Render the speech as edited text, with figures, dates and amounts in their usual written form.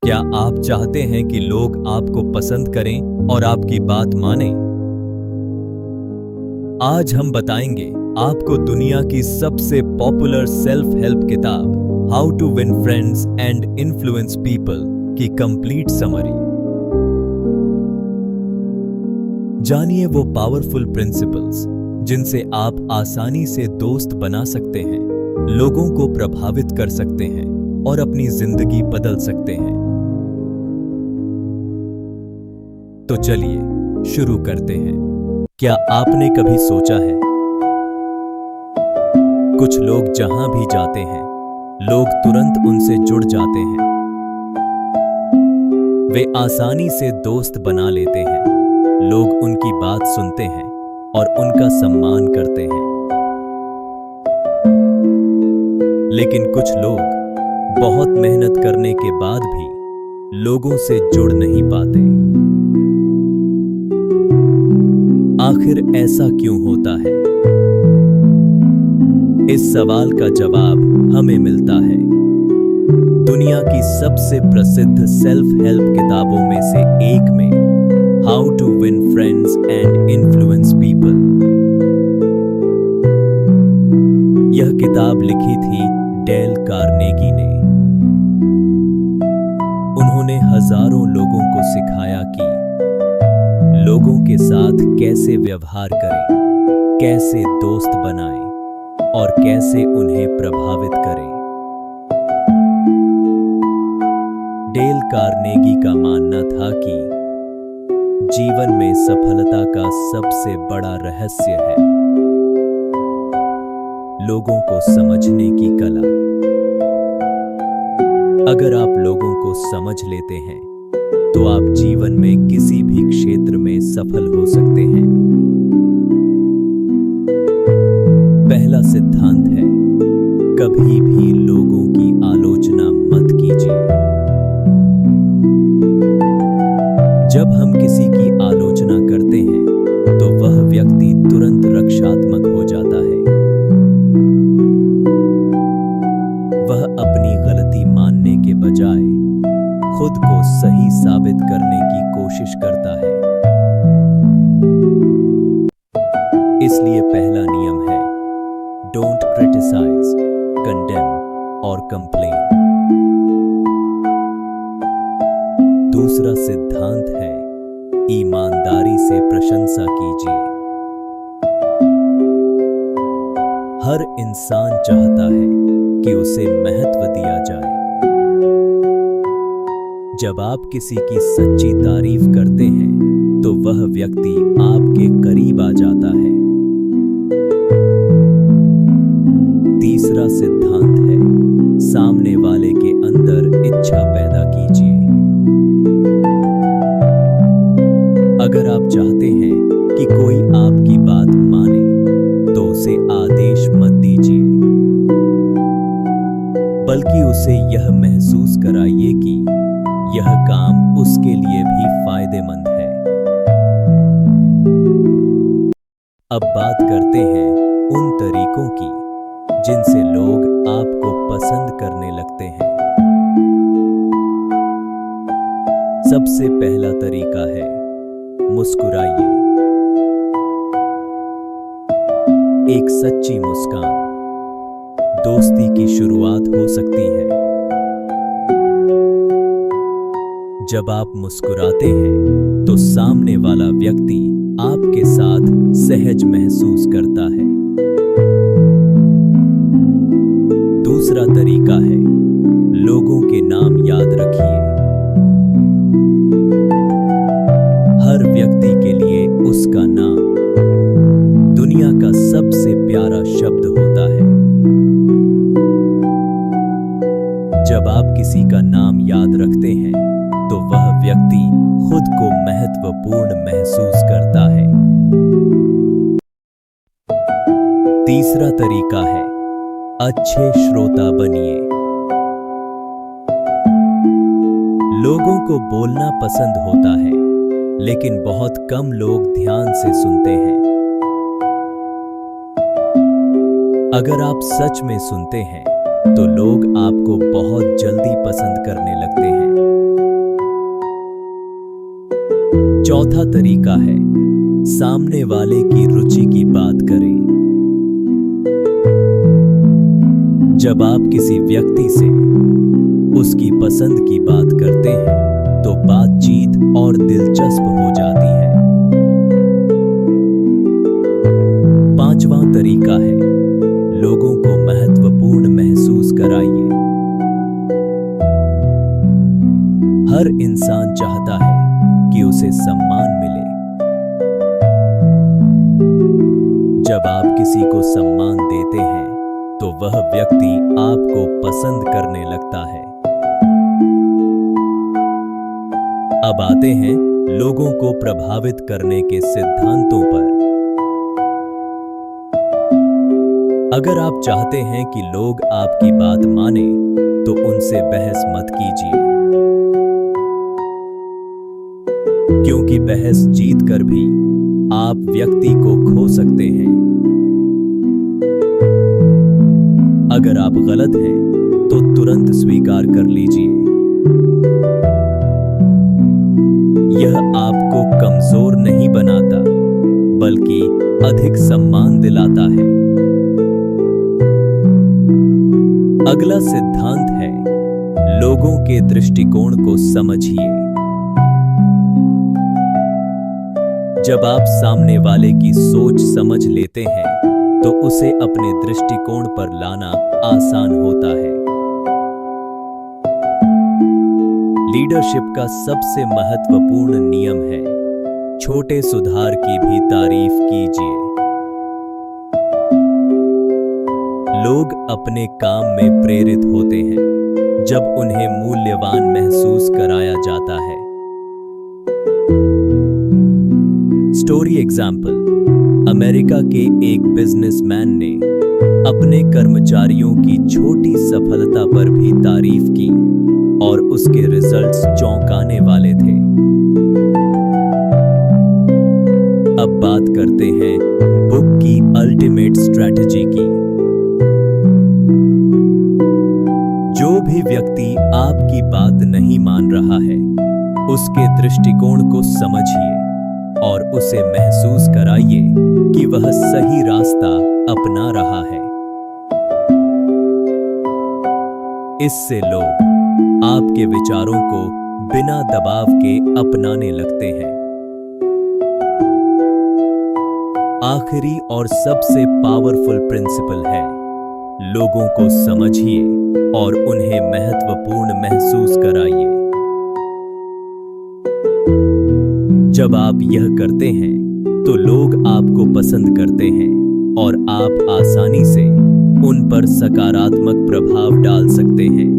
क्या आप चाहते हैं कि लोग आपको पसंद करें और आपकी बात मानें? आज हम बताएंगे आपको दुनिया की सबसे पॉपुलर सेल्फ हेल्प किताब how to win friends and influence people की कंप्लीट समरी। जानिए वो पावरफुल प्रिंसिपल्स जिनसे आप आसानी से दोस्त बना सकते हैं, लोगों को प्रभावित कर सकते हैं और अपनी जिंदगी बदल सकते हैं। तो चलिए शुरू करते हैं। क्या आपने कभी सोचा है, कुछ लोग जहां भी जाते हैं, लोग तुरंत उनसे जुड़ जाते हैं। वे आसानी से दोस्त बना लेते हैं, लोग उनकी बात सुनते हैं और उनका सम्मान करते हैं। लेकिन कुछ लोग बहुत मेहनत करने के बाद भी लोगों से जुड़ नहीं पाते। आखिर ऐसा क्यों होता है? इस सवाल का जवाब हमें मिलता है दुनिया की सबसे प्रसिद्ध सेल्फ हेल्प किताबों में से एक में, how to win friends and influence people. यह किताब लिखी थी डेल कार्नेगी ने। उन्होंने हजारों लोगों को सिखाया कि लोगों के साथ कैसे व्यवहार करें, कैसे दोस्त बनाएं और कैसे उन्हें प्रभावित करें। डेल कार्नेगी का मानना था कि जीवन में सफलता का सबसे बड़ा रहस्य है लोगों को समझने की कला। अगर आप लोगों को समझ लेते हैं तो आप जीवन में किसी भी क्षेत्र में सफल हो सकते हैं। पहला सिद्धांत है, कभी भी लोगों की आलोचना मत कीजिए। जब हम किसी की आलोचना करते हैं तो वह व्यक्ति तुरंत रक्षात्मक हो जाता है। वह अपनी गलती मानने के बजाय खुद को सही साबित करने की कोशिश करता है। इसलिए पहला नियम है, डोंट क्रिटिसाइज, कंडेम और कंप्लेन। दूसरा सिद्धांत है, ईमानदारी से प्रशंसा कीजिए। हर इंसान चाहता है कि उसे महत्व दिया जाए। जब आप किसी की सच्ची तारीफ करते हैं तो वह व्यक्ति आपके करीब आ जाता है। तीसरा सिद्धांत है, सामने वाले के अंदर इच्छा पैदा कीजिए। अगर आप चाहते हैं कि कोई आपकी बात माने तो उसे आदेश मत दीजिए, बल्कि उसे यह महसूस कराइए कि यह काम उसके लिए भी फायदेमंद है। अब बात करते हैं उन तरीकों की जिनसे लोग आपको पसंद करने लगते हैं। सबसे पहला तरीका है, मुस्कुराइए। एक सच्ची मुस्कान दोस्ती की शुरुआत हो सकती है। जब आप मुस्कुराते हैं तो सामने वाला व्यक्ति आपके साथ सहज महसूस करता है। दूसरा तरीका है, लोगों के नाम याद रखिए। हर व्यक्ति के लिए उसका नाम दुनिया का सबसे प्यारा शब्द होता है। जब आप किसी का नाम याद रखते हैं तो वह व्यक्ति खुद को महत्वपूर्ण महसूस करता है। तीसरा तरीका है, अच्छे श्रोता बनिए। लोगों को बोलना पसंद होता है, लेकिन बहुत कम लोग ध्यान से सुनते हैं। अगर आप सच में सुनते हैं तो लोग आपको बहुत जल्दी पसंद करने लगते हैं। चौथा तरीका है सामने वाले की रुचि की बात करें। जब आप किसी व्यक्ति से उसकी पसंद की बात करते हैं तो बातचीत और दिलचस्प हो जाती है। पांचवां तरीका है लोगों को महत्वपूर्ण महसूस कराइए। हर इंसान चाहता है कि उसे सम्मान मिले। जब आप किसी को सम्मान देते हैं तो वह व्यक्ति आपको पसंद करने लगता है। अब आते हैं लोगों को प्रभावित करने के सिद्धांतों पर। अगर आप चाहते हैं कि लोग आपकी बात माने तो उनसे बहस मत कीजिए, क्योंकि बहस जीतकर भी आप व्यक्ति को खो सकते हैं। अगर आप गलत हैं तो तुरंत स्वीकार कर लीजिए। यह आपको कमजोर नहीं बनाता, बल्कि अधिक सम्मान दिलाता है। अगला सिद्धांत है लोगों के दृष्टिकोण को समझिए। जब आप सामने वाले की सोच समझ लेते हैं तो उसे अपने दृष्टिकोण पर लाना आसान होता है। लीडरशिप का सबसे महत्वपूर्ण नियम है छोटे सुधार की भी तारीफ कीजिए। लोग अपने काम में प्रेरित होते हैं जब उन्हें मूल्यवान महसूस कराया जाता है। स्टोरी एग्जाम्पल, अमेरिका के एक बिजनेसमैन ने अपने कर्मचारियों की छोटी सफलता पर भी तारीफ की और उसके रिजल्ट्स चौंकाने वाले थे। अब बात करते हैं बुक की अल्टीमेट स्ट्रैटेजी की। जो भी व्यक्ति आपकी बात नहीं मान रहा है, उसके दृष्टिकोण को समझिए और उसे महसूस कराइए कि वह सही रास्ता अपना रहा है। इससे लोग आपके विचारों को बिना दबाव के अपनाने लगते हैं। आखिरी और सबसे पावरफुल प्रिंसिपल है लोगों को समझिए और उन्हें महत्वपूर्ण महसूस कराइए। जब आप यह करते हैं तो लोग आपको पसंद करते हैं और आप आसानी से उन पर सकारात्मक प्रभाव डाल सकते हैं।